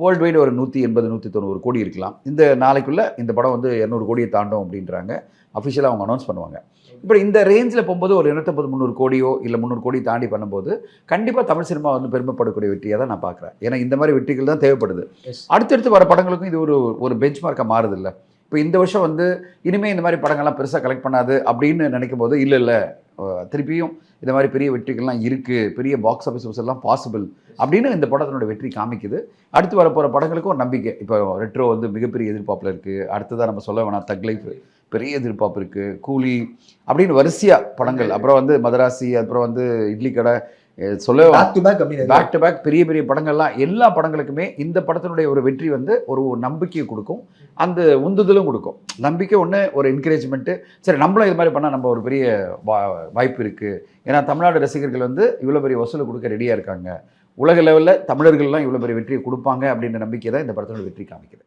World wide ஒரு 180, 190 கோடி இருக்கலாம். இந்த நாளைக்குள்ள இந்த படம் வந்து 200 கோடிய தாண்டும் அப்படின்றாங்க. அஃபிஷியலா அவங்க அனௌன்ஸ் பண்ணுவாங்க. இப்ப இந்த ரேஞ்சில போம்போது ஒரு 250, 300 கோடியோ இல்ல 300 கோடி தாண்டி பண்ணும்போது, கண்டிப்பா தமிழ் சினிமா வந்து பெருமைப்படக்கூடிய வெற்றியா தான் நான் பார்க்குறேன். ஏன்னா இந்த மாரி வெற்றிகள் தான் தேவைப்படுது. எஸ். அடுத்தடுத்து வர படங்களுக்கும் இது ஒரு ஒரு பெஞ்ச் மார்க்கா மாறுதுல்ல. இப்ப இந்த வருஷம் வந்து இனிமே இந்த மாரி படங்கள்லாம் பெருசா கலெக்ட் பண்ணாது அப்படின்னு நினைக்கும்போது, இல்ல திருப்பியும் இந்த மாரி பெரிய வெற்றிகள்லாம் இருக்கு. பெரிய பாக்ஸ் ஆஃபிஸ் வசூல்லாம் பாசிபிள் அப்படின்னு இந்த படத்தினுடைய வெற்றி காமிக்குது. அடுத்து வரப்போற படங்களுக்கும் ஒரு நம்பிக்கை. இப்போ ரெட்ரோ வந்து மிகப்பெரிய எதிர்பார்ப்புல இருக்கு. அடுத்ததா நம்ம சொல்ல வேணாம் தக் லைஃப் பெரிய எதிர்பார்ப்பு இருக்கு. கூலி அப்படின்னு வரிசையா படங்கள். அப்புறம் வந்து மதராசி, அப்புறம் வந்து இட்லி கடை சொல்லவே பேக் டு பேக் அப்படின்னு பேக் டு பேக் பெரிய பெரிய படங்கள்லாம் எல்லா படங்களுக்குமே இந்த படத்தினுடைய ஒரு வெற்றி வந்து ஒரு நம்பிக்கையை கொடுக்கும். அந்த உந்துதலும் கொடுக்கும். நம்பிக்கை ஒன்று, ஒரு என்கரேஜ்மெண்ட்டு. சரி நம்மளும் இது மாதிரி பண்ணால் நம்ம ஒரு பெரிய வாய்ப்பு இருக்குது. ஏன்னா தமிழ்நாடு ரசிகர்கள் வந்து இவ்வளோ பெரிய வசூலை கொடுக்க ரெடியாக இருக்காங்க. உலக லெவலில் தமிழர்கள்லாம் இவ்வளோ பெரிய வெற்றியை கொடுப்பாங்க அப்படின்ற நம்பிக்கை தான் இந்த படத்தோட வெற்றி காமிக்குது.